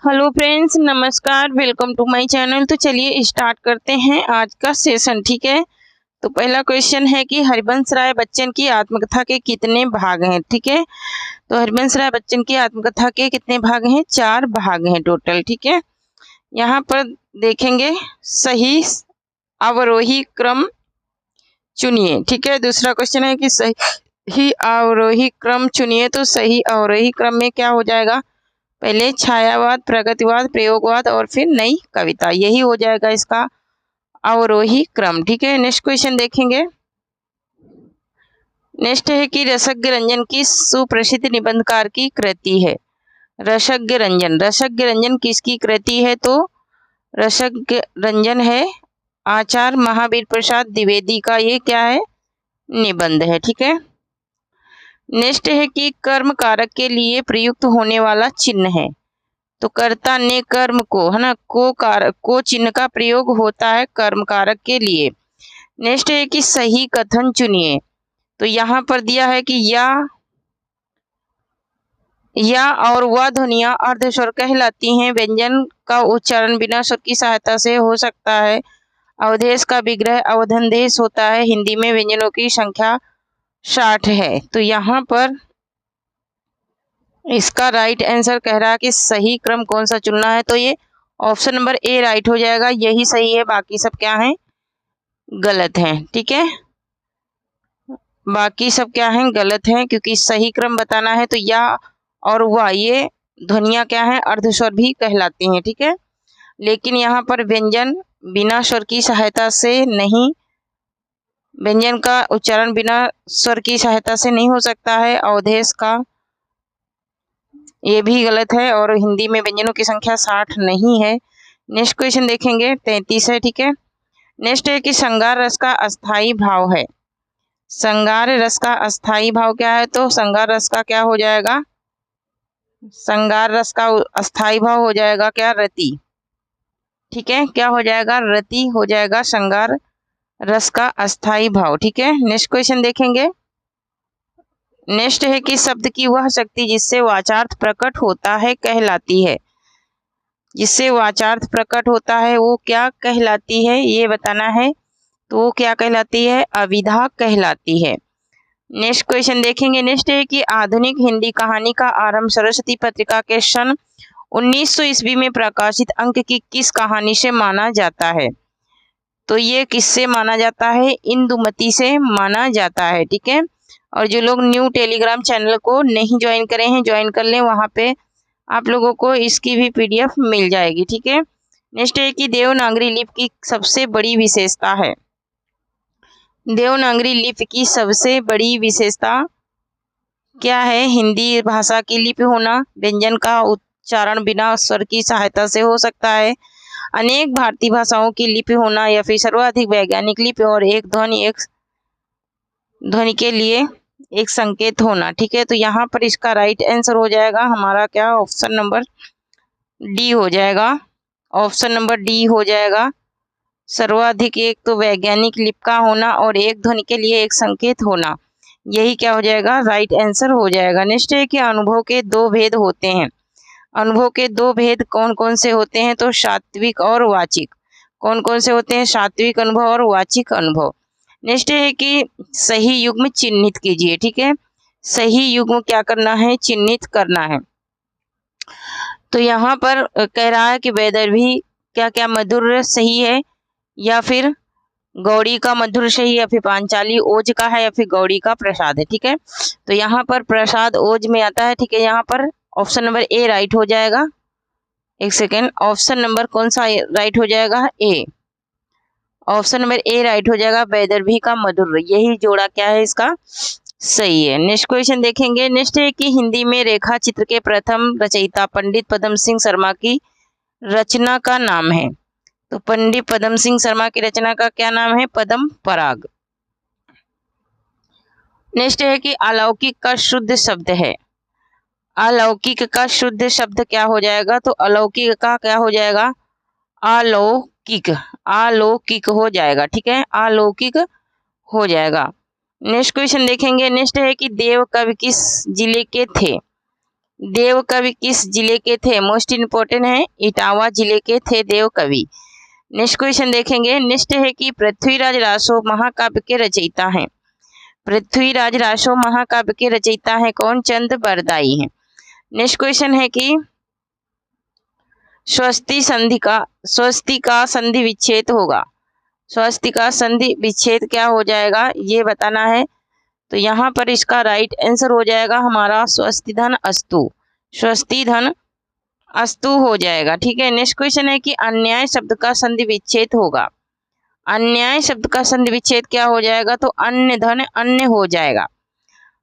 Hello friends, नमस्कार, welcome to my channel. तो चलिए स्टार्ट करते हैं आज का सेशन। ठीक है, तो पहला क्वेश्चन है कि हरिवंश राय बच्चन की आत्मकथा के कितने भाग हैं। ठीक है, तो हरिवंश राय बच्चन की आत्मकथा के कितने भाग हैं? 4 भाग हैं टोटल। ठीक है, यहाँ पर देखेंगे सही अवरोही क्रम चुनिए। ठीक है, दूसरा क्वेश्चन है कि सही अवरोही क्रम चुनिए। तो सही अवरोही क्रम में क्या हो जाएगा? पहले छायावाद, प्रगतिवाद, प्रयोगवाद और फिर नई कविता, यही हो जाएगा इसका अवरोही क्रम। ठीक है, नेक्स्ट क्वेश्चन देखेंगे। नेक्स्ट है कि रसज्ञ रंजन की सुप्रसिद्ध निबंधकार की कृति है। रसज्ञ रंजन किसकी कृति है? तो रसज्ञ रंजन है आचार्य महावीर प्रसाद द्विवेदी का, ये क्या है? निबंध है। ठीक है, नेक्स्ट है कि कर्म कारक के लिए प्रयुक्त होने वाला चिन्ह है। तो कर्ता ने कर्म को, है ना, को चिन्ह का प्रयोग होता है कर्म कारक के लिए। नेक्स्ट है कि सही कथन चुनिए। तो यहाँ पर दिया है कि या और वह ध्वनियां अर्धस्वर कहलाती हैं। व्यंजन का उच्चारण बिना स्वर की सहायता से हो सकता है। अवधेश का विग्रह अवधनदेश होता है। हिंदी में व्यंजनों की संख्या 60 है। तो यहाँ पर इसका राइट आंसर कह रहा है कि सही क्रम कौन सा चुनना है। तो ये ऑप्शन नंबर ए राइट हो जाएगा, यही सही है, बाकी सब क्या है? गलत है। ठीक है, बाकी सब क्या है? गलत है, क्योंकि सही क्रम बताना है। तो या और वह, ये ध्वनियां क्या है? अर्धस्वर भी कहलाती हैं। ठीक है, लेकिन यहाँ पर व्यंजन बिना स्वर की सहायता से नहीं, व्यंजन का उच्चारण बिना स्वर की सहायता से नहीं हो सकता है। अवधेश का, ये भी गलत है, और हिंदी में व्यंजनों की संख्या 60 नहीं है। नेक्स्ट क्वेश्चन देखेंगे, 33 है। ठीक है, नेक्स्ट है कि श्रृंगार रस का अस्थाई भाव है। श्रृंगार रस का अस्थाई भाव क्या है? तो श्रृंगार रस का क्या हो जाएगा? श्रृंगार रस का अस्थाई भाव हो जाएगा क्या? रति। ठीक है, क्या हो जाएगा? रति हो जाएगा श्रृंगार रस का अस्थाई भाव। ठीक है, नेक्स्ट क्वेश्चन देखेंगे। नेक्स्ट है कि शब्द की वह शक्ति जिससे वाचार्थ प्रकट होता है कहलाती है। जिससे वाचार्थ प्रकट होता है वो क्या कहलाती है, ये बताना है। तो वो क्या कहलाती है? अविधा कहलाती है। नेक्स्ट क्वेश्चन देखेंगे। नेक्स्ट है कि आधुनिक हिंदी कहानी का आरंभ सरस्वती पत्रिका के सन 1900 ईस्वी में प्रकाशित अंक की किस कहानी से माना जाता है? तो ये किससे माना जाता है? इंदुमती से माना जाता है। ठीक है, और जो लोग न्यू टेलीग्राम चैनल को नहीं ज्वाइन करे हैं, ज्वाइन कर लें, वहां पे आप लोगों को इसकी भी पीडीएफ मिल जाएगी। ठीक है, नेक्स्ट है कि देवनागरी लिपि की सबसे बड़ी विशेषता है। देवनागरी लिपि की सबसे बड़ी विशेषता क्या है? हिंदी भाषा की लिपि होना, व्यंजन का उच्चारण बिना स्वर की सहायता से हो सकता है, अनेक भारतीय भाषाओं की लिपि होना, या फिर सर्वाधिक वैज्ञानिक लिपि और एक ध्वनि के लिए एक संकेत होना। ठीक है, तो यहाँ पर इसका राइट आंसर हो जाएगा हमारा क्या? ऑप्शन नंबर डी हो जाएगा। ऑप्शन नंबर डी हो जाएगा। सर्वाधिक एक तो वैज्ञानिक लिपि का होना और एक ध्वनि के लिए एक संकेत होना, यही क्या हो जाएगा? राइट आंसर हो जाएगा। नेक्स्ट है कि अनुभव के 2 भेद होते हैं। अनुभव के 2 भेद कौन कौन से होते हैं? तो सात्विक और वाचिक। कौन कौन से होते हैं? सात्विक अनुभव और वाचिक अनुभव। नेक्स्ट है कि सही युग्म चिन्हित कीजिए। ठीक है, सही युग्म क्या करना है? चिन्हित करना है। तो यहाँ पर कह रहा है कि वैदर्भी क्या क्या मधुर सही है, या फिर गौड़ी का मधुर सही, या फिर पांचाली ओज का है, या फिर गौड़ी का प्रसाद है। ठीक है, तो यहाँ पर प्रसाद ओज में आता है। ठीक है, यहाँ पर ऑप्शन नंबर ए राइट हो जाएगा। एक सेकेंड, ऑप्शन नंबर कौन सा राइट हो जाएगा? ए। ऑप्शन नंबर ए राइट हो जाएगा, वैदर्भी का मधुर, यही जोड़ा क्या है इसका? सही है। नेक्स्ट क्वेश्चन देखेंगे। नेक्स्ट है कि हिंदी में रेखा चित्र के प्रथम रचयिता पंडित पद्म सिंह शर्मा की रचना का नाम है। तो पंडित पद्म सिंह शर्मा की रचना का क्या नाम है? पद्म पराग। नेक्स्ट है कि अलौकिक का शुद्ध शब्द है। अलौकिक का शुद्ध शब्द क्या हो जाएगा? तो अलौकिक का क्या हो जाएगा? अलौकिक। अलौकिक हो जाएगा। ठीक है, अलौकिक हो जाएगा। नेक्स्ट क्वेश्चन देखेंगे। नेक्स्ट है कि देव कवि किस जिले के थे? देव कवि किस जिले के थे? मोस्ट इम्पोर्टेंट है, इटावा जिले के थे देव कवि। नेक्स्ट क्वेश्चन देखेंगे। नेक्स्ट है कि पृथ्वीराज रासो महाकाव्य के रचयिता हैं। पृथ्वीराज रासो महाकाव्य के रचयिता है कौन? चंद बरदाई हैं। नेक्स्ट क्वेश्चन है कि स्वस्ति का संधि विच्छेद होगा। स्वस्ति का संधि विच्छेद क्या हो जाएगा ये बताना है। तो यहाँ पर इसका राइट आंसर हो जाएगा हमारा स्वस्ति धन अस्तु। स्वस्ति धन अस्तु हो जाएगा। ठीक है। नेक्स्ट क्वेश्चन है कि अन्याय शब्द का संधि विच्छेद होगा। अन्याय शब्द का संधि विच्छेद क्या हो जाएगा? तो अन्य धन अन्य हो जाएगा।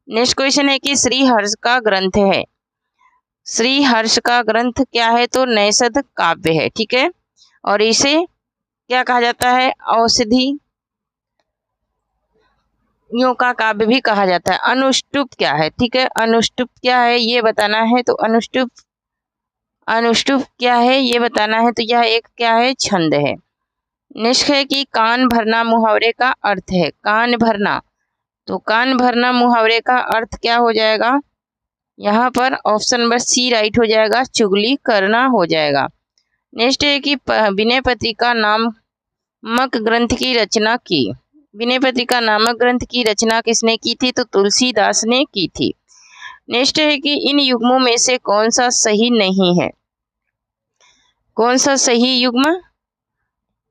नेक्स्ट क्वेश्चन है कि श्री हर्ष का ग्रंथ है। श्री हर्ष का ग्रंथ क्या है? तो नैषध काव्य है। ठीक है। और इसे क्या कहा जाता है? औषधि यों का काव्य भी कहा जाता है। अनुष्टुप क्या है? ठीक है। अनुष्टुप क्या है ये बताना है। तो अनुष्टुप क्या है ये बताना है। तो यह एक क्या है? छंद है। नेक्स्ट है कि कान भरना मुहावरे का अर्थ है। कान भरना, तो कान भरना मुहावरे का अर्थ क्या हो जाएगा? यहाँ पर ऑप्शन नंबर सी राइट हो जाएगा, चुगली करना हो जाएगा। नेक्स्ट है कि विनय पत्रिका नामक ग्रंथ की रचना की। विनय पत्रिका नामक ग्रंथ की रचना किसने की थी? तो तुलसीदास ने की थी। नेक्स्ट है कि इन युग्मों में से कौन सा सही नहीं है? कौन सा सही युग्म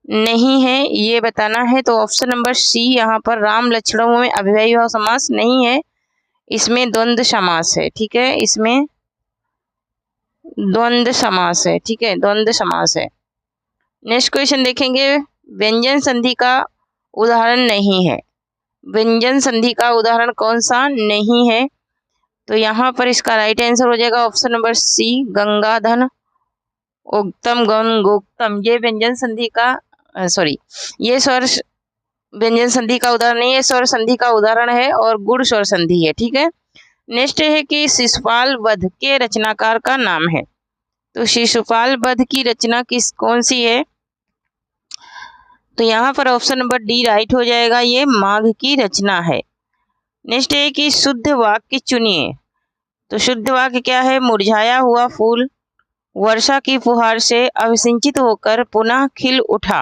नहीं है ये बताना है। तो ऑप्शन नंबर सी, यहाँ पर राम लक्षणों में अव्ययी भाव समास नहीं है, इसमें द्वंद्व समास है। ठीक है। इसमें द्वंद्व समास है। ठीक है, द्वंद्व समास है। नेक्स्ट क्वेश्चन देखेंगे। व्यंजन संधि का उदाहरण नहीं है। व्यंजन संधि का उदाहरण कौन सा नहीं है? तो यहाँ पर इसका राइट आंसर हो जाएगा ऑप्शन नंबर सी, गंगाधन उक्तम गंगोक्तम। ये व्यंजन संधि का ये स्वर व्यंजन संधि का उदाहरण नहीं है, स्वर संधि का उदाहरण है और गुण स्वर संधि है। ठीक है। नेक्स्ट है कि शिशुपाल वध के रचनाकार का नाम है। तो शिशुपाल वध की रचना कौन सी है? तो यहाँ पर ऑप्शन नंबर डी राइट हो जाएगा, ये माघ की रचना है। नेक्स्ट है कि शुद्ध वाक्य चुनिए। तो शुद्ध वाक्य क्या है? मुरझाया हुआ फूल वर्षा की फुहार से अभिसिंचित होकर पुनः खिल उठा,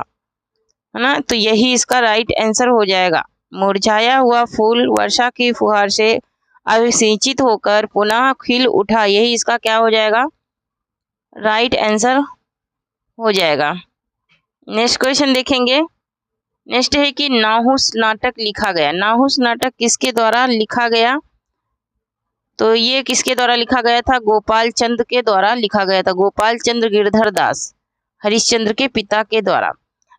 है ना। तो यही इसका राइट आंसर हो जाएगा। मुरझाया हुआ फूल वर्षा की फुहार से अभिसिंचित होकर पुनः खिल उठा, यही इसका क्या हो जाएगा? राइट आंसर हो जाएगा। नेक्स्ट क्वेश्चन देखेंगे। नेक्स्ट है कि नाहुस नाटक लिखा गया। नाहुस नाटक किसके द्वारा लिखा गया? तो ये किसके द्वारा लिखा गया था? गोपाल चंद्र के द्वारा लिखा गया था। गोपाल चंद्र गिरधर दास, हरिश्चंद्र के पिता के द्वारा।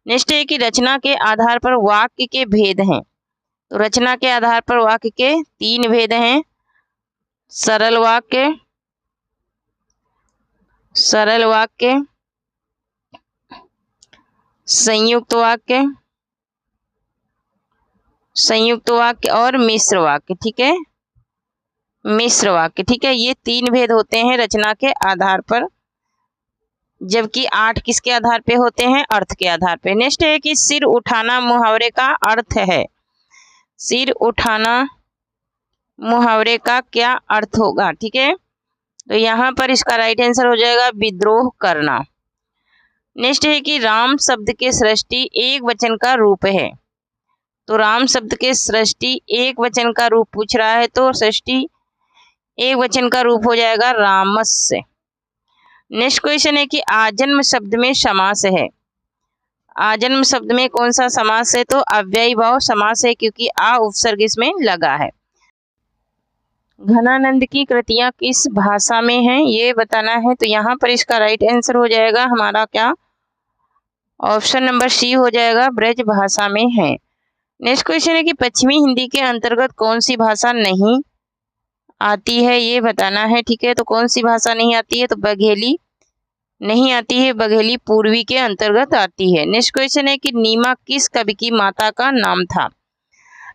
नेक्स्ट है कि रचना के आधार पर वाक्य के भेद हैं। तो रचना के आधार पर वाक्य के 3 भेद हैं। सरल वाक्य, संयुक्त वाक्य और मिश्र वाक्य। ठीक है, मिश्र वाक्य। ठीक है, ये 3 भेद होते हैं रचना के आधार पर, जबकि 8 किसके आधार पे होते हैं? अर्थ के आधार पे। नेक्स्ट है कि सिर उठाना मुहावरे का अर्थ है। सिर उठाना मुहावरे का क्या अर्थ होगा? ठीक है, तो यहाँ पर इसका राइट आंसर हो जाएगा विद्रोह करना। नेक्स्ट है कि राम शब्द के सृष्टि एक वचन का रूप है। तो राम शब्द के सृष्टि एक वचन का रूप पूछ रहा है, तो सृष्टि एक वचन का रूप हो जाएगा रामस्य। नेक्स्ट क्वेश्चन है कि आजन्म शब्द में समास है। आजन्म शब्द में कौन सा समास है? तो अव्ययी भाव समास है, क्योंकि आ उपसर्ग इसमें लगा है। घनानंद की कृतियां किस भाषा में हैं ये बताना है। तो यहाँ पर इसका राइट आंसर हो जाएगा हमारा क्या? ऑप्शन नंबर सी हो जाएगा, ब्रज भाषा में है। नेक्स्ट क्वेश्चन है कि पश्चिमी हिंदी के अंतर्गत कौन सी भाषा नहीं आती है ये बताना है। ठीक है, तो कौन सी भाषा नहीं आती है? तो बघेली नहीं आती है, बघेली पूर्वी के अंतर्गत आती है। नेक्स्ट क्वेश्चन है कि नीमा किस कवि की माता का नाम था?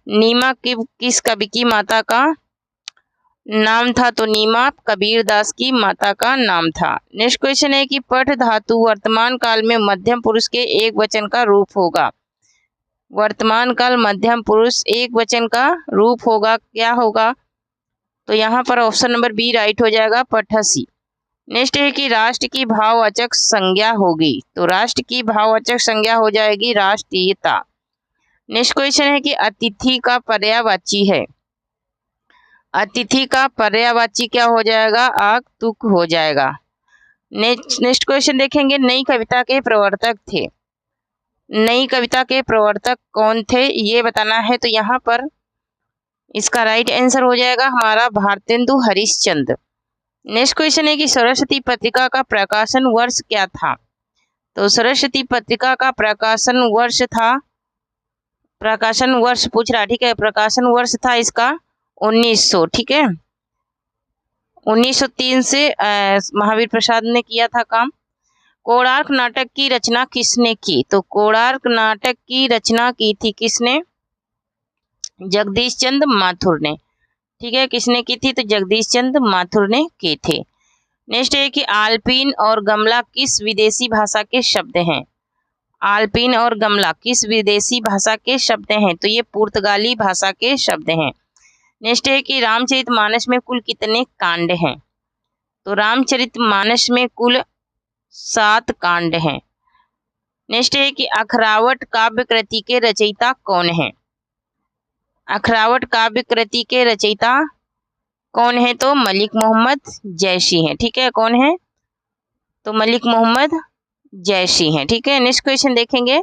नीमा किस कवि की माता का नाम था? तो नीमा कबीरदास की माता का नाम था। नेक्स्ट क्वेश्चन है कि पठ धातु वर्तमान काल में मध्यम पुरुष के एक वचन का रूप होगा। वर्तमान काल मध्यम पुरुष एक वचन का रूप होगा, क्या होगा? तो यहाँ पर ऑप्शन नंबर बी राइट हो जाएगा, पठसी। नेक्स्ट है कि राष्ट्र की भाववाचक संज्ञा होगी, तो राष्ट्र की भाववाचक संज्ञा हो जाएगी राष्ट्रीयता। नेक्स्ट क्वेश्चन है कि अतिथि का पर्यायवाची है, अतिथि का पर्यायवाची क्या हो जाएगा, आगंतुक हो जाएगा। नेक्स्ट क्वेश्चन देखेंगे, नई कविता के प्रवर्तक थे, नई कविता के प्रवर्तक कौन थे ये बताना है। तो यहाँ पर इसका राइट आंसर हो जाएगा हमारा भारतेंदु हरिश्चंद्र। नेक्स्ट क्वेश्चन है कि सरस्वती पत्रिका का प्रकाशन वर्ष क्या था, तो सरस्वती पत्रिका का प्रकाशन वर्ष था, प्रकाशन वर्ष पूछ रहा, ठीक है, प्रकाशन वर्ष था इसका 1900, ठीक है, 1903 से महावीर प्रसाद ने किया था काम। कोणार्क नाटक की रचना किसने की, तो कोणार्क नाटक की रचना की थी किसने, जगदीश चंद्र माथुर ने, ठीक है, किसने की थी, तो जगदीश चंद्र माथुर ने की थे। नेक्स्ट है कि आल्पिन और गमला किस विदेशी भाषा के शब्द हैं, आल्पिन और गमला किस विदेशी भाषा के शब्द हैं, तो ये पुर्तगाली भाषा के शब्द हैं। नेक्स्ट है कि रामचरितमानस में कुल कितने कांड हैं, तो रामचरितमानस में कुल 7 कांड हैं। नेक्स्ट है कि अखरावट काव्य कृति के रचयिता कौन है, अखरावट काव्य कृति के रचयिता कौन है, तो मलिक मोहम्मद जैशी हैं, ठीक है, कौन है, तो मलिक मोहम्मद जैशी हैं, ठीक है। नेक्स्ट क्वेश्चन देखेंगे,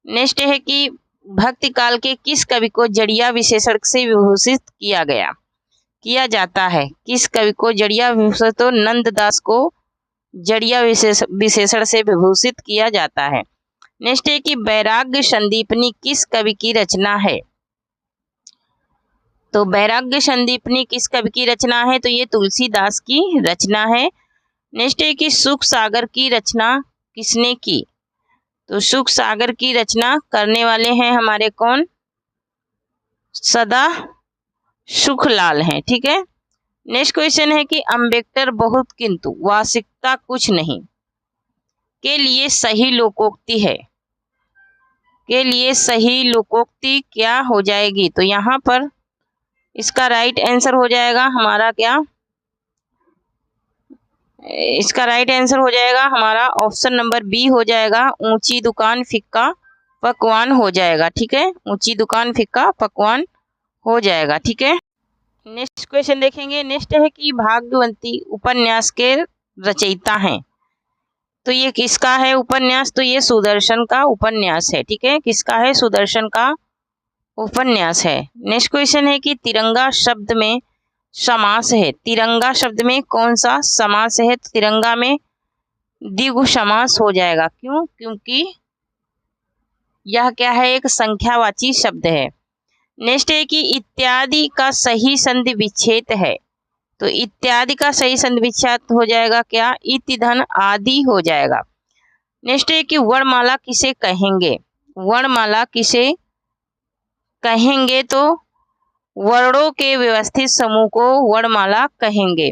नेक्स्ट है कि भक्ति काल के किस कवि को जड़िया विशेषण से विभूषित किया जाता है, किस कवि को जड़िया विभूषण, तो नंददास को जड़िया विशेषण से विभूषित किया जाता है। नेक्स्ट है कि वैराग्य संदीपनी किस कवि की रचना है, तो वैराग्य संदीपनी किस कवि की रचना है, तो ये तुलसीदास की रचना है। नेक्स्ट है कि सुख सागर की रचना किसने की, तो सुख सागर की रचना करने वाले हैं हमारे कौन, सदा सुखलाल हैं, ठीक है। नेक्स्ट क्वेश्चन है कि अम्बेडकर बहुत किंतु वास्तविकता कुछ नहीं के लिए सही लोकोक्ति है, के लिए सही लोकोक्ति क्या हो जाएगी, तो यहाँ पर इसका राइट आंसर हो जाएगा हमारा क्या, इसका राइट आंसर हो जाएगा हमारा ऑप्शन नंबर बी हो जाएगा, ऊंची दुकान फिक्का पकवान हो जाएगा, ठीक है, ऊंची दुकान फिक्का पकवान हो जाएगा, ठीक है। नेक्स्ट क्वेश्चन देखेंगे, नेक्स्ट है कि भाग्यवंती उपन्यास के रचयिता हैं, तो ये किसका है उपन्यास, तो ये सुदर्शन का उपन्यास है, ठीक है, किसका है, सुदर्शन का उपन्यास है। नेक्स्ट क्वेश्चन है कि तिरंगा शब्द में समास है, तिरंगा शब्द में कौन सा समास है, तो तिरंगा में द्विगु समास हो जाएगा, क्यों, क्योंकि यह क्या है, एक संख्यावाची शब्द है। नेक्स्ट है कि इत्यादि का सही संधि विच्छेद है, तो इत्यादि का सही संधि विच्छेद हो जाएगा क्या, इति धन आदि हो जाएगा। नेक्स्ट है कि वर्णमाला किसे कहेंगे, वर्णमाला किसे कहेंगे, तो वर्णों के व्यवस्थित समूह को वर्णमाला कहेंगे।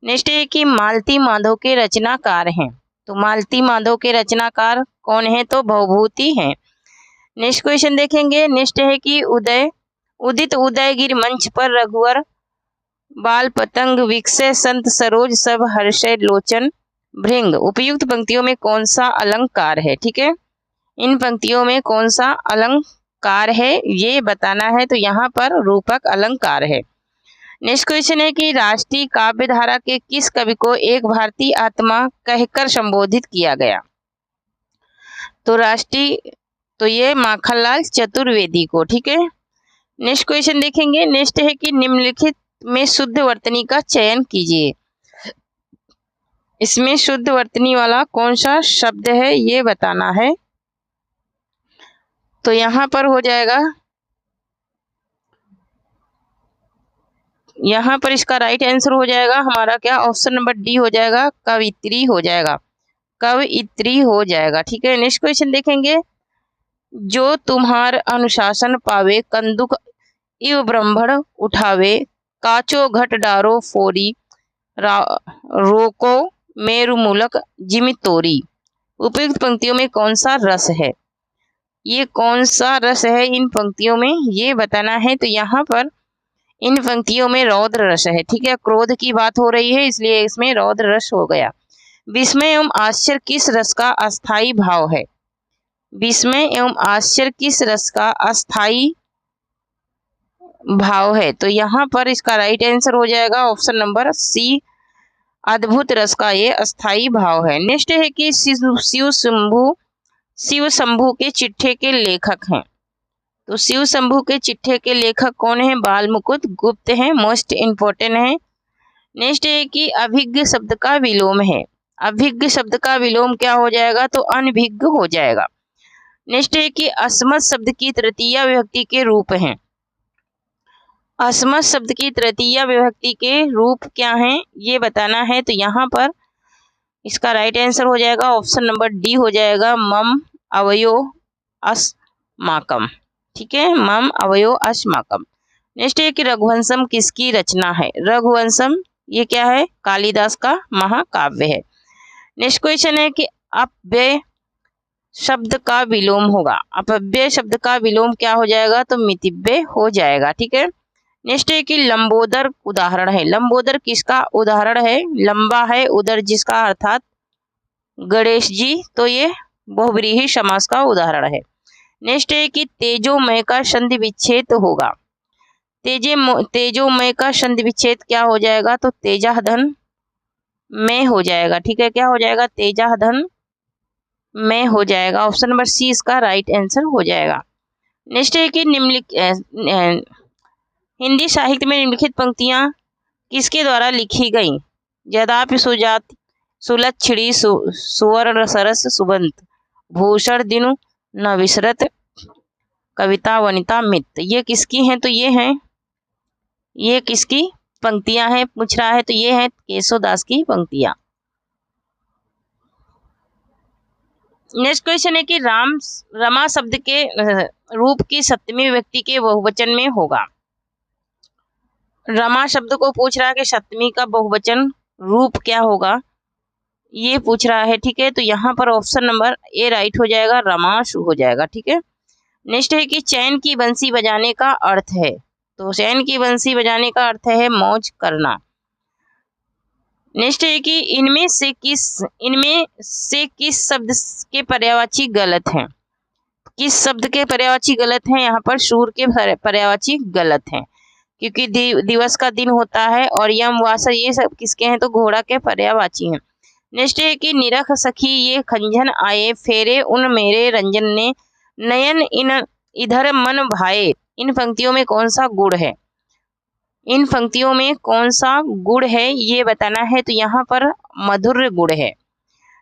नेक्स्ट है कि मालती माधव के रचनाकार हैं, तो मालती माधव के रचनाकार कौन है, तो भवभूति हैं। नेक्स्ट क्वेश्चन देखेंगे, नेक्स्ट है कि उदित उदयगिरि मंच पर रघुवर बाल पतंग विकसे संत सरोज सब हर्षय लोचन भृंग, उपयुक्त पंक्तियों में कौन सा अलंकार है, ठीक है, इन पंक्तियों में कौन सा अलंकार है ये बताना है, तो यहाँ पर रूपक अलंकार है। नेक्स्ट क्वेश्चन है कि राष्ट्रीय काव्य धारा के किस कवि को एक भारतीय आत्मा कहकर संबोधित किया गया, तो राष्ट्रीय, तो ये माखनलाल चतुर्वेदी को, ठीक है। नेक्स्ट क्वेश्चन देखेंगे, नेक्स्ट है कि निम्नलिखित में शुद्ध वर्तनी का चयन कीजिए, इसमें शुद्ध वर्तनी वाला कौन सा शब्द है ये बताना है, तो यहाँ पर हो जाएगा, यहाँ पर इसका राइट आंसर हो जाएगा हमारा क्या, ऑप्शन नंबर डी हो जाएगा, कवित्री हो जाएगा, कवित्री हो जाएगा, ठीक है। नेक्स्ट क्वेश्चन देखेंगे, जो तुम्हार अनुशासन पावे कंदुक इव ब्रह्मण उठावे काचो घट डारो फोरी रोको मेरु मूलक जिमि तोरी, उपयुक्त पंक्तियों में कौन सा रस है, ये कौन सा रस है इन पंक्तियों में ये बताना है, तो यहाँ पर इन पंक्तियों में रौद्र रस है, ठीक है, क्रोध की बात हो रही है इसलिए इसमें रौद्र रस हो गया। विस्मय एवं आश्चर्य किस रस का अस्थाई भाव है? विस्मय एवं आश्चर्य किस रस का अस्थाई भाव है? तो यहाँ पर इसका राइट आंसर हो जाएगा ऑप्शन नंबर सी, अद्भुत रस का ये अस्थाई भाव है। नेक्स्ट है कि शिव शंभु के चिट्ठे के लेखक हैं। तो शिव शंभु के चिट्ठे के लेखक कौन है? बाल मुकुंद गुप्त हैं, मोस्ट इंपोर्टेंट है। नेक्स्ट है कि अभिज्ञ शब्द का विलोम है। अभिज्ञ शब्द का विलोम क्या हो जाएगा? तो अनभिज्ञ हो जाएगा। नेक्स्ट है कि अस्मत् शब्द की तृतीया विभक्ति के रूप हैं। अस्मत् शब्द की तृतीया विभक्ति के रूप क्या हैं ये बताना है। तो यहाँ पर इसका राइट आंसर हो जाएगा ऑप्शन नंबर डी हो जाएगा, मम अवयो अस्माकम, ठीक है, मम अवयो अस्माकम। नेक्स्ट है कि रघुवंशम किसकी रचना है? रघुवंशम ये क्या है? कालिदास का महाकाव्य है। नेक्स्ट क्वेश्चन है कि अपव्यय शब्द का विलोम होगा। अपव्यय शब्द का विलोम क्या हो जाएगा? तो मितव्यय हो जाएगा, ठीक है। नेक्स्ट है कि लंबोदर उदाहरण है। लंबोदर किसका उदाहरण है? लंबा है उदर जिसका, अर्थात गणेश जी, तो ये बहुव्रीहि समास का उदाहरण है। नेक्स्ट है कि तेजोमय का संधि विच्छेद होगा। तेजोमय का संधि विच्छेद क्या हो जाएगा? तो तेजाधन में हो जाएगा, ठीक है, क्या हो जाएगा? तेजाधन में हो जाएगा। ऑप्शन नंबर सी इसका राइट आंसर हो जाएगा। नेक्स्ट है कि हिंदी साहित्य में निम्नलिखित पंक्तियां किसके द्वारा लिखी गई? यद्यापि सुजाति सुलक्षणी सुवर्ण सरस सुबंत भूषण दिनु न विसरत कविता वनिता मित्र, ये किसकी हैं? तो ये किसकी पंक्तियां हैं पूछ रहा है। तो ये है केशवदास की पंक्तियां। नेक्स्ट क्वेश्चन है कि रमा शब्द के रूप की सप्तमी विभक्ति के बहुवचन में होगा। रमा शब्द को पूछ रहा है कि सप्तमी का बहुवचन रूप क्या होगा, ये पूछ रहा है, ठीक है। तो यहाँ पर ऑप्शन नंबर ए राइट हो जाएगा, रमाशु हो जाएगा, ठीक है। नेक्स्ट है कि चैन की बंसी बजाने का अर्थ है। तो चैन की बंसी बजाने का अर्थ है मौज करना। नेक्स्ट है कि इनमें से किस शब्द के पर्यायवाची गलत हैं? किस शब्द के पर्यायवाची गलत हैं? यहाँ पर सूर के पर्यायवाची गलत हैं, क्योंकि दिवस का दिन होता है, और यम वासर ये सब किसके हैं? तो घोड़ा के पर्यायवाची हैं। नेक्स्ट है कि निरख सखी ये खंजन आए, फेरे उन मेरे रंजन ने, नयन इन इधर मन भाए, इन पंक्तियों में कौन सा गुण है? इन पंक्तियों में कौन सा गुण है ये बताना है। तो यहाँ पर मधुर गुण है।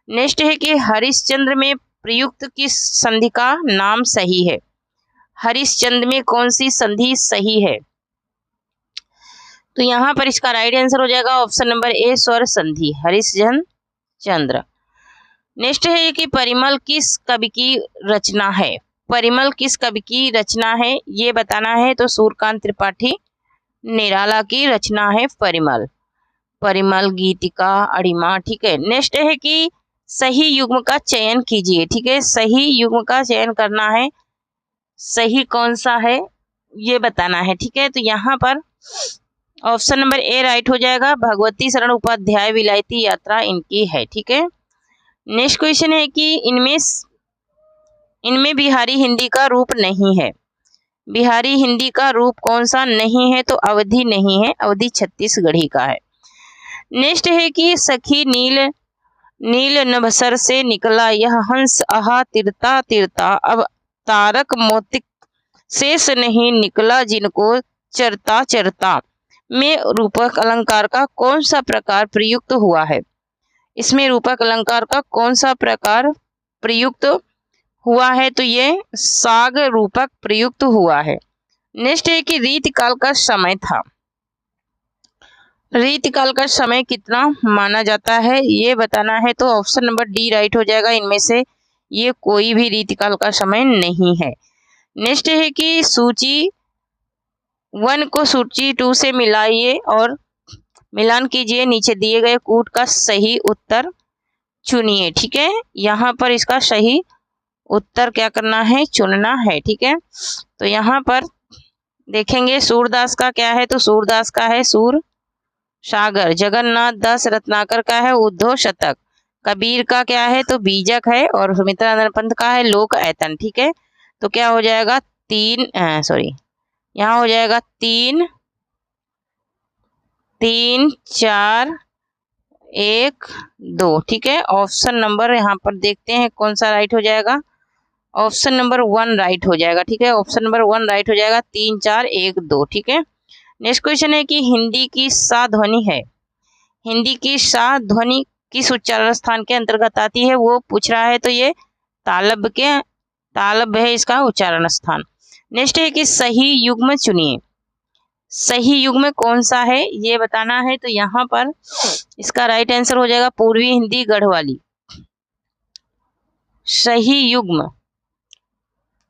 नेक्स्ट है कि हरिश्चंद्र में प्रयुक्त किस संधि का नाम सही है? हरिश्चंद्र में कौन सी संधि सही है? तो यहाँ पर इसका राइट आंसर हो जाएगा ऑप्शन नंबर ए, स्वर संधि, हरिश्चंद्र। नेक्स्ट है कि परिमल किस कवि की रचना है? परिमल किस कवि की रचना है ये बताना है। तो सूर्यकांत त्रिपाठी निराला की रचना है परिमल। परिमल गीतिका अड़िमा, ठीक है। नेक्स्ट है कि सही युग्म का चयन कीजिए, ठीक है, सही युग्म का चयन करना है, सही कौन सा है ये बताना है, ठीक है। तो यहाँ पर ऑप्शन नंबर ए राइट हो जाएगा, भगवती शरण उपाध्याय विलायती यात्रा इनकी है, ठीक है। नेक्स्ट क्वेश्चन है कि इनमें बिहारी हिंदी का रूप नहीं है। बिहारी हिंदी का रूप कौन सा नहीं है? तो अवधि नहीं है, अवधि छत्तीसगढ़ी का है। नेक्स्ट है कि सखी नील नभसर से निकला यह हंस, आहा तिरता तिरता अब तारक मोतिक शेष नहीं निकला जिनको चरता चरता, में रूपक अलंकार का कौन सा प्रकार प्रयुक्त हुआ है? इसमें रूपक अलंकार का कौन सा प्रकार प्रयुक्त हुआ है? तो ये साग रूपक प्रयुक्त हुआ है। नेक्स्ट है कि रीतिकाल का समय था। रीतिकाल का समय कितना माना जाता है ये बताना है। तो ऑप्शन नंबर डी राइट हो जाएगा, इनमें से ये कोई भी रीतिकाल का समय नहीं है। नेक्स्ट है कि सूची 1 को सूची 2 से मिलाइए और मिलान कीजिए, नीचे दिए गए कूट का सही उत्तर चुनिए, ठीक है। यहाँ पर इसका सही उत्तर क्या करना है? चुनना है, ठीक है। तो यहाँ पर देखेंगे सूरदास का क्या है, तो सूरदास का है सूर सागर। जगन्नाथ दास रत्नाकर का है उद्धव शतक। कबीर का क्या है, तो बीजक है। और सुमित्रानंद पंत का है लोक ऐतन। ठीक है, तो क्या हो जाएगा यहाँ हो जाएगा 3 3 4 1 2। ठीक है, ऑप्शन नंबर यहाँ पर देखते हैं कौन सा राइट हो जाएगा। ऑप्शन नंबर 1 राइट हो जाएगा। ठीक है, ऑप्शन नंबर 1 राइट हो जाएगा, 3 4 1 2। ठीक है, नेक्स्ट क्वेश्चन है कि हिंदी की सा ध्वनि है, हिंदी की सा ध्वनि किस उच्चारण स्थान के अंतर्गत आती है, वो पूछ रहा है। तो ये तालब है इसका उच्चारण स्थान। नेक्स्ट है कि सही युग्म चुनिए, सही युग्म कौन सा है ये बताना है। तो यहाँ पर इसका राइट आंसर हो जाएगा पूर्वी हिंदी गढ़वाली, सही युग्म।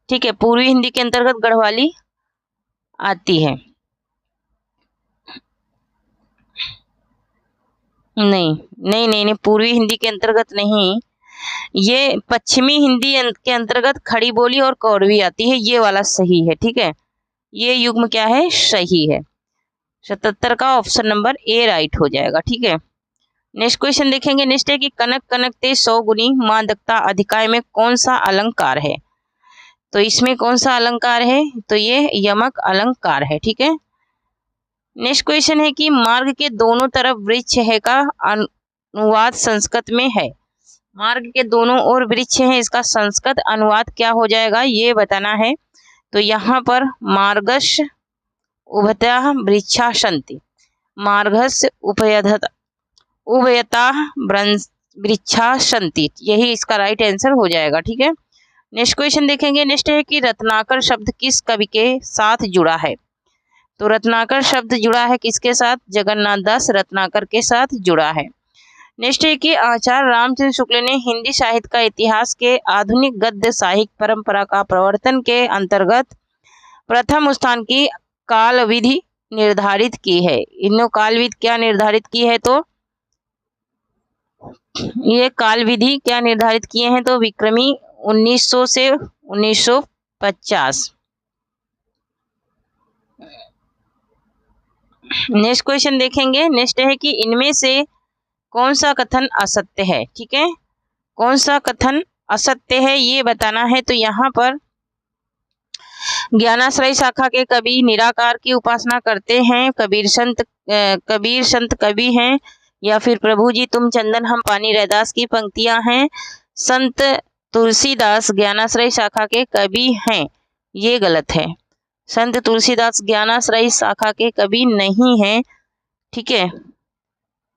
ठीक है, पूर्वी हिंदी के अंतर्गत गढ़वाली आती है। नहीं, पूर्वी हिंदी के अंतर्गत नहीं, ये पश्चिमी हिंदी के अंतर्गत खड़ी बोली और कौरवी आती है, ये वाला सही है। ठीक है, ये युग्म क्या है, सही है। 77 का ऑप्शन नंबर ए राइट हो जाएगा। ठीक है, नेक्स्ट क्वेश्चन देखेंगे। नेक्स्ट है कि कनक कनकते 100 गुनी मादकता अधिकाय में कौन सा अलंकार है। तो इसमें कौन सा अलंकार है, तो ये यमक अलंकार है। ठीक है, नेक्स्ट क्वेश्चन है कि मार्ग के दोनों तरफ वृक्ष है का अनुवाद संस्कृत में है। मार्ग के दोनों ओर वृक्ष है, इसका संस्कृत अनुवाद क्या हो जाएगा ये बताना है। तो यहाँ पर मार्गश उभयतः वृक्षा सन्ति, मार्गस्य उभयतः वृक्षा सन्ति, यही इसका राइट आंसर हो जाएगा। ठीक है, नेक्स्ट क्वेश्चन देखेंगे। नेक्स्ट है कि रत्नाकर शब्द किस कवि के साथ जुड़ा है। तो रत्नाकर शब्द जुड़ा है किसके साथ, जगन्नाथ दास रत्नाकर के साथ जुड़ा है। नेक्स्ट है कि आचार्य रामचंद्र शुक्ल ने हिंदी साहित्य का इतिहास के आधुनिक गद्य साहित्य परंपरा का प्रवर्तन के अंतर्गत प्रथम स्थान की काल विधि निर्धारित की है। इन्होंने काल विधि क्या निर्धारित की है, तो ये काल विधि क्या निर्धारित किए हैं, तो विक्रमी 1900 से 1950। नेक्स्ट क्वेश्चन देखेंगे। नेक्स्ट है कि इनमें से कौन सा कथन असत्य है। ठीक है, कौन सा कथन असत्य है ये बताना है। तो यहाँ पर ज्ञानाश्रय शाखा के कवि निराकार की उपासना करते हैं, कबीर संत कवि हैं, या फिर प्रभु जी तुम चंदन हम पानी रैदास की पंक्तियां हैं। संत तुलसीदास ज्ञानाश्रय शाखा के कवि हैं, ये गलत है। संत तुलसीदास ज्ञानाश्रय शाखा के कवि नहीं हैं। ठीक है,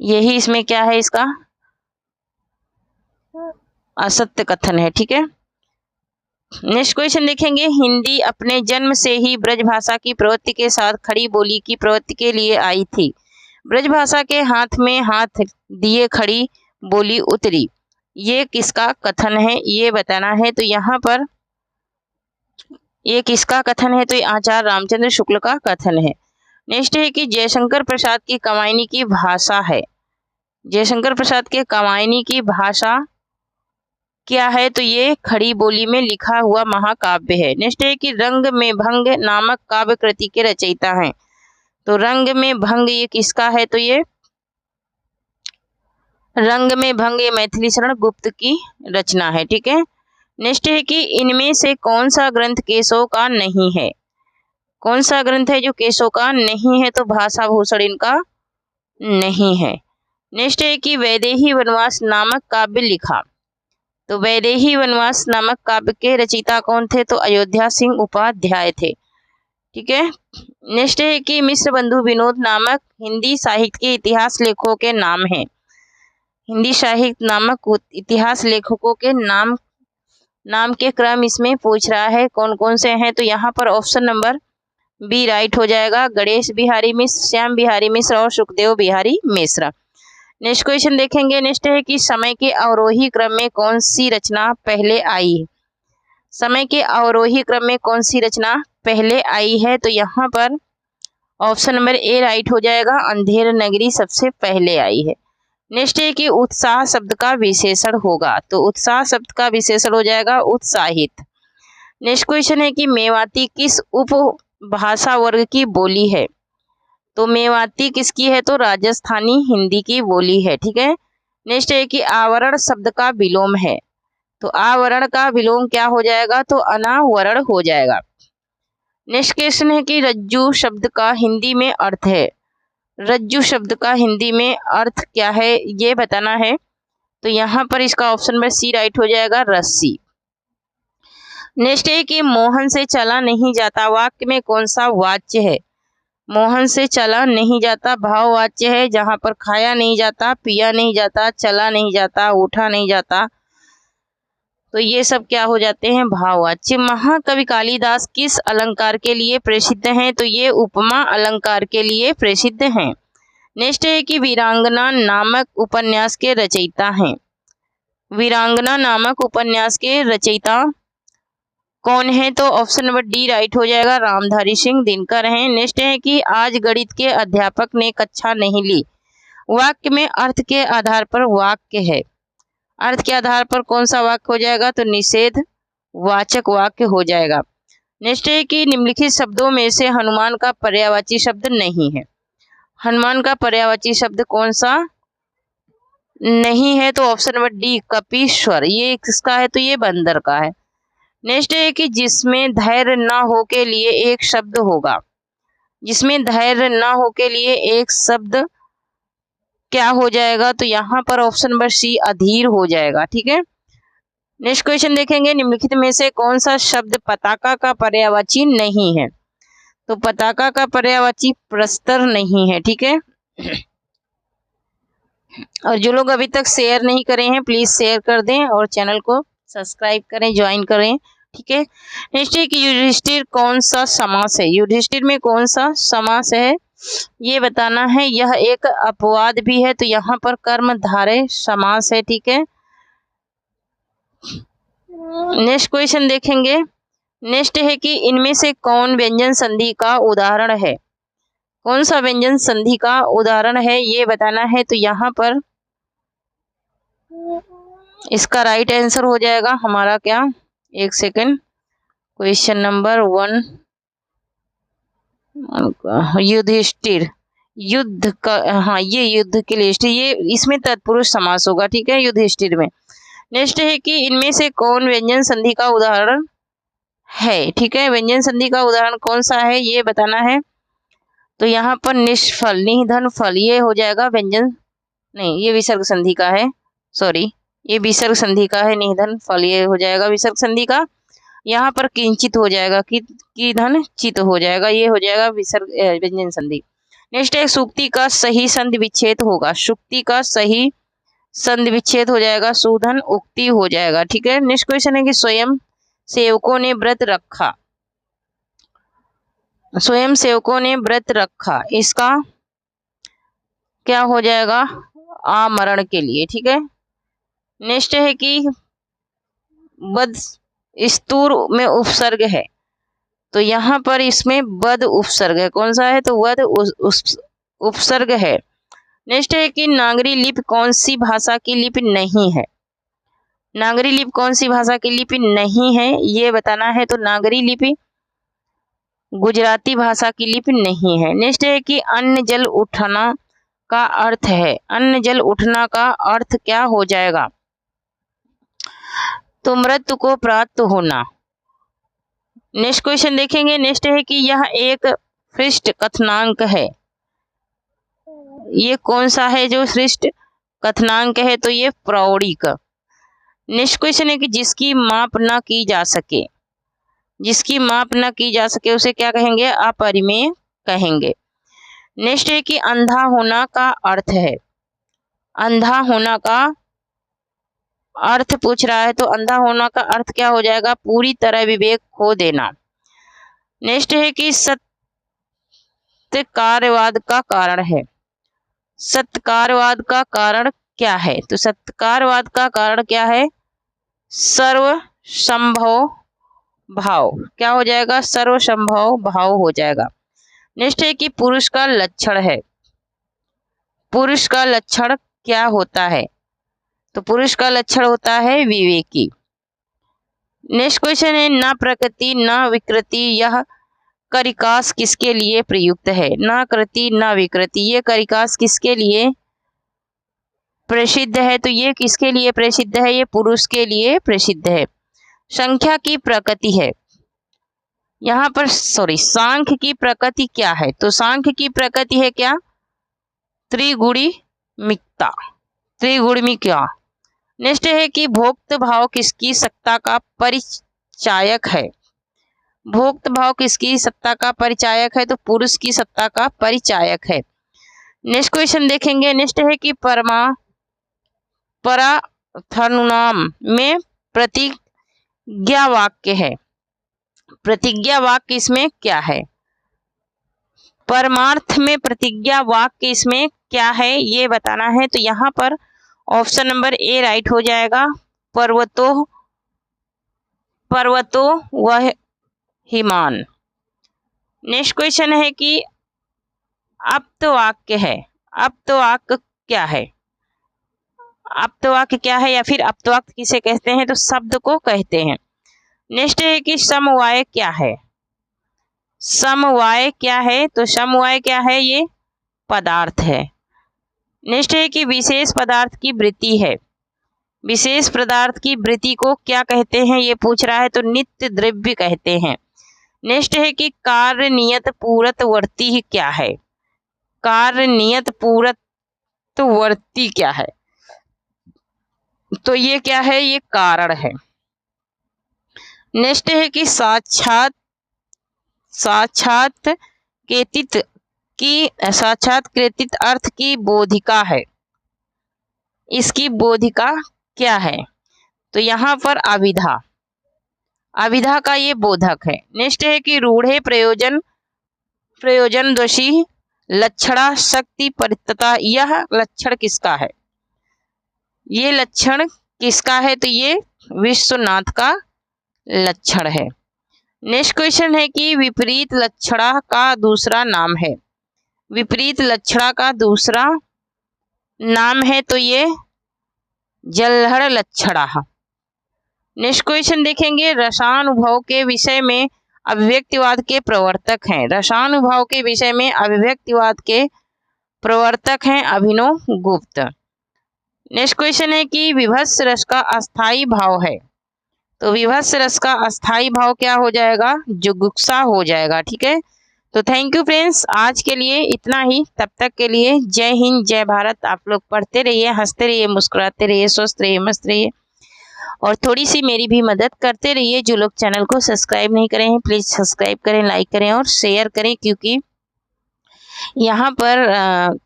यही इसमें क्या है, इसका असत्य कथन है। ठीक है, नेक्स्ट क्वेश्चन देखेंगे। हिंदी अपने जन्म से ही ब्रज भाषा की प्रवृत्ति के साथ खड़ी बोली की प्रवृत्ति के लिए आई थी। ब्रज भाषा के हाथ में हाथ दिए खड़ी बोली उतरी, ये किसका कथन है ये बताना है। तो यहाँ पर ये किसका कथन है, तो ये आचार्य रामचंद्र शुक्ल का कथन है। नेक्स्ट है कि जयशंकर प्रसाद की कमायनी की भाषा है, जयशंकर प्रसाद के कमायनी की भाषा क्या है, तो ये खड़ी बोली में लिखा हुआ महाकाव्य है। नेक्स्ट है कि रंग में भंग नामक काव्य कृति के रचयिता हैं। तो रंग में भंग ये किसका है, तो ये रंग में भंग ये मैथिली शरण गुप्त की रचना है। ठीक है, नेक्स्ट है कि इनमें से कौन सा ग्रंथ केशव का नहीं है। कौन सा ग्रंथ है जो केशव का नहीं है, तो भाषा भूषण इनका नहीं है। नेक्स्ट है कि वैदेही वनवास नामक काव्य लिखा। तो वैदेही वनवास नामक काव्य के रचयिता कौन थे, तो अयोध्या सिंह उपाध्याय थे। ठीक है, नेक्स्ट है कि मिश्र बंधु विनोद नामक हिंदी साहित्य के इतिहास लेखकों के नाम हैं। हिंदी साहित्य नामक इतिहास लेखकों के नाम के क्रम इसमें पूछ रहा है कौन कौन से हैं। तो यहाँ पर ऑप्शन नंबर बी राइट हो जाएगा, गणेश बिहारी मिश्र, श्याम बिहारी मिश्र और सुखदेव बिहारी मिश्र। नेक्स्ट क्वेश्चन देखेंगे। नेक्स्ट है कि समय के अवरोही क्रम में कौन सी रचना पहले आई है। समय के अवरोही क्रम में कौन सी रचना पहले आई है, तो यहाँ पर ऑप्शन नंबर ए राइट हो जाएगा, अंधेर नगरी सबसे पहले आई है। नेक्स्ट है कि उत्साह शब्द का विशेषण होगा, तो उत्साह शब्द का विशेषण हो जाएगा उत्साहित। नेक्स्ट क्वेश्चन है कि मेवाती किस उप भाषा वर्ग की बोली है? तो मेवाती किसकी है? तो राजस्थानी हिंदी की बोली है। ठीक है। नेक्स्ट है कि आवरण शब्द का विलोम है। तो आवरण का विलोम क्या हो जाएगा? तो अनावरण हो जाएगा। नेक्स्ट क्वेश्चन है कि रज्जु शब्द का हिंदी में अर्थ है। रज्जु शब्द का हिंदी में अर्थ क्या है ये बताना है। तो यहाँ पर इसका ऑप्शन नंबर सी राइट हो जाएगा, रस्सी। नेक्स्ट है कि मोहन से चला नहीं जाता वाक्य में कौन सा वाच्य है? मोहन से चला नहीं जाता भाववाच्य है, जहां पर खाया नहीं जाता, पिया नहीं जाता, चला नहीं जाता, उठा नहीं जाता, तो ये सब क्या हो जाते हैं? भाववाच्य। महाकवि कालिदास किस अलंकार के लिए प्रसिद्ध हैं? तो ये उपमा अलंकार के लिए प्रसिद्ध हैं। नेक्स्ट है कि वीरांगना नामक उपन्यास के रचयिता हैं। वीरांगना नामक उपन्यास के रचयिता कौन है? तो ऑप्शन नंबर डी राइट हो जाएगा, रामधारी सिंह दिनकर हैं। नेक्स्ट है कि आज गणित के अध्यापक ने कक्षा नहीं ली वाक्य में अर्थ के आधार पर वाक्य है। अर्थ के आधार पर कौन सा वाक्य हो जाएगा? तो निषेध वाचक वाक्य हो जाएगा। नेक्स्ट है कि निम्नलिखित शब्दों में से हनुमान का पर्यायवाची शब्द नहीं है। हनुमान का पर्यायवाची शब्द कौन सा नहीं है? तो ऑप्शन नंबर डी कपीश्वर। ये किसका है? तो ये बंदर का है। नेक्स्ट है कि जिसमें धैर्य न हो के लिए एक शब्द होगा। जिसमें धैर्य न हो के लिए एक शब्द क्या हो जाएगा? तो यहाँ पर ऑप्शन नंबर सी अधीर हो जाएगा। ठीक है। नेक्स्ट क्वेश्चन देखेंगे, निम्नलिखित में से कौन सा शब्द पताका का पर्यायवाची नहीं है? तो पताका का पर्यायवाची प्रस्तर नहीं है। ठीक है। और जो लोग अभी तक शेयर नहीं करे हैं प्लीज शेयर कर दें और चैनल को सब्सक्राइब करें, ज्वाइन करें। ठीक है। नेक्स्ट है कि युधिष्ठिर कौन सा समास है? युधिष्ठिर में कौन सा समास है ये बताना है। यह एक अपवाद भी है, तो यहाँ पर कर्मधारय समास है। ठीक है। नेक्स्ट क्वेश्चन देखेंगे। नेक्स्ट है कि इनमें से कौन व्यंजन संधि का उदाहरण है? कौन सा व्यंजन संधि का उदाहरण है ये बताना है। तो यहाँ पर इसका राइट आंसर हो जाएगा हमारा क्या, एक सेकंड, क्वेश्चन नंबर 1 युधिष्ठिर, युद्ध का, हाँ ये युद्ध के लिए, ये इसमें तत्पुरुष समास होगा। ठीक है, युधिष्ठिर में। नेक्स्ट है कि इनमें से कौन व्यंजन संधि का उदाहरण है? ठीक है, व्यंजन संधि का उदाहरण कौन सा है ये बताना है। तो यहाँ पर निष्फल, निधन फल, ये हो जाएगा व्यंजन, नहीं ये विसर्ग संधि का है, सॉरी ये विसर्ग संधि का है। निधन फल ये हो जाएगा विसर्ग संधि का। यहाँ पर किंचित हो जाएगा, कि धन चित हो जाएगा, ये हो जाएगा विसर्ग व्यंजन संधि। नेक्स्ट है सुक्ति का सही संधि विच्छेद होगा। सुक्ति का सही संधि विच्छेद हो जाएगा सुधन उक्ति हो जाएगा। ठीक है। नेक्स्ट क्वेश्चन है कि स्वयं सेवकों ने व्रत रखा। स्वयं सेवकों ने व्रत रखा, इसका क्या हो जाएगा? आमरण के लिए। ठीक है। नेक्स्ट है कि बद स्तूर में उपसर्ग है, तो यहाँ पर इसमें बद उपसर्ग है। कौन सा है? तो वद उपसर्ग है। नेक्स्ट है कि नागरी लिपि कौन सी भाषा की लिपि नहीं है? नागरी लिपि कौन सी भाषा की लिपि नहीं है ये बताना है। तो नागरी लिपि गुजराती भाषा की लिपि नहीं है। नेक्स्ट है कि अन्न जल उठना का अर्थ है। अन्न जल उठना का अर्थ क्या हो जाएगा? तो मृत्यु को प्राप्त होना। नेक्स्ट क्वेश्चन देखेंगे। नेक्स्ट है कि यह एक श्रेष्ठ कथनांक है। ये कौन सा है जो श्रेष्ठ कथनांक है? तो ये प्रौढ़िक। नेक्स्ट क्वेश्चन है कि जिसकी माप न की जा सके। जिसकी माप न की जा सके उसे क्या कहेंगे? अपरिमेय कहेंगे। नेक्स्ट है कि अंधा होना का अर्थ है। अंधा होना का अर्थ पूछ रहा है, तो अंधा होना का अर्थ क्या हो जाएगा? पूरी तरह विवेक खो देना। नेक्स्ट है कि सत्यकारवाद का कारण है। सत्यकारवाद का कारण क्या है? तो सत्यकारवाद का कारण क्या है? सर्वसंभव भाव। क्या हो जाएगा? सर्वसंभव भाव हो जाएगा। नेक्स्ट है कि पुरुष का लक्षण है। पुरुष का लक्षण क्या होता है? तो पुरुष का लक्षण होता है विवेकी। नेक्स्ट क्वेश्चन है न प्रकृति न विकृति यह करिकास किसके लिए प्रयुक्त है? न कृति न विकृति। ये करिकास किसके लिए प्रसिद्ध है? तो ये किसके लिए प्रसिद्ध है? ये पुरुष के लिए प्रसिद्ध है। संख्या की प्रकृति है यहाँ पर, सॉरी, सांख्य की प्रकृति क्या है? तो सांख्य की प्रकृति है क्या? त्रिगुणिमिकता, त्रिगुणिमिका। नेक्स्ट है कि भोक्त भाव किसकी सत्ता का परिचायक है? भोक्त भाव किसकी सत्ता का परिचायक है? तो पुरुष की सत्ता का परिचायक है। नेक्स्ट क्वेश्चन देखेंगे। नेक्स्ट है कि पराथर्नुनाम में प्रतिज्ञा वाक्य है। प्रतिज्ञा वाक्य इसमें क्या है? परमार्थ में प्रतिज्ञा वाक्य इसमें क्या है ये बताना है। तो यहाँ पर ऑप्शन नंबर ए राइट हो जाएगा, पर्वतो वह हिमान। नेक्स्ट क्वेश्चन है कि अप्तवाक्य है। अप्तवाक्य क्या है? अप्तवाक्य क्या है या फिर अप्तवाक्य किसे कहते हैं? तो शब्द को कहते हैं। नेक्स्ट है कि समवाय क्या है? समवाय क्या है? तो समवाय क्या है? ये पदार्थ है। नेक्स्ट है कि विशेष पदार्थ की वृत्ति है। विशेष पदार्थ की वृत्ति को क्या कहते हैं ये पूछ रहा है, तो नित्य द्रव्य कहते हैं। नेक्स्ट है कि कार्य नियत पूर्ववर्ती क्या है? कार्य नियत पूर्ववर्ती क्या है? तो ये क्या है? ये कारण है। नेक्स्ट है कि साक्षात्कृतित अर्थ की बोधिका है। इसकी बोधिका क्या है? तो यहाँ पर अविधा, अविधा का ये बोधक है। नेक्स्ट है कि रूढ़े प्रयोजन दोषी लक्षणा शक्ति परितता, यह लक्षण किसका है? ये लक्षण किसका है? तो ये विश्वनाथ का लक्षण है। नेक्स्ट क्वेश्चन है कि विपरीत लक्षणा का दूसरा नाम है। विपरीत लक्षणा का दूसरा नाम है तो ये जलहर लक्षणा। नेक्स्ट क्वेश्चन देखेंगे। रसानुभव के विषय में अभिव्यक्तिवाद के प्रवर्तक हैं। रसानुभव के विषय में अभिव्यक्तिवाद के प्रवर्तक हैं अभिनव गुप्त। नेक्स्ट क्वेश्चन है कि विभत्स रस का अस्थाई भाव है। तो विभत्स रस का अस्थाई भाव क्या हो जाएगा? जुगुप्सा हो जाएगा। ठीक है, तो थैंक यू फ्रेंड्स, आज के लिए इतना ही। तब तक के लिए जय हिंद, जय भारत। आप लोग पढ़ते रहिए, हंसते रहिए, मुस्कुराते रहिए, स्वस्थ रहिए, मस्त रहिए और थोड़ी सी मेरी भी मदद करते रहिए। जो लोग चैनल को सब्सक्राइब नहीं करे हैं प्लीज़ सब्सक्राइब करें, लाइक करें और शेयर करें, क्योंकि यहाँ पर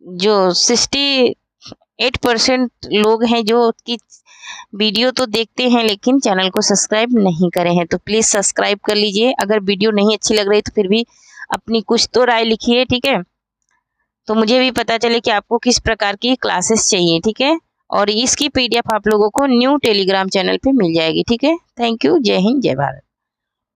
जो 68% लोग हैं जो की वीडियो तो देखते हैं लेकिन चैनल को सब्सक्राइब नहीं करे हैं। तो प्लीज़ सब्सक्राइब कर लीजिए। अगर वीडियो नहीं अच्छी लग रही तो फिर भी अपनी कुछ तो राय लिखिए, ठीक है, तो मुझे भी पता चले कि आपको किस प्रकार की क्लासेस चाहिए। ठीक है, और इसकी PDF आप लोगों को न्यू टेलीग्राम चैनल पे मिल जाएगी। ठीक है, थैंक यू, जय हिंद, जय भारत।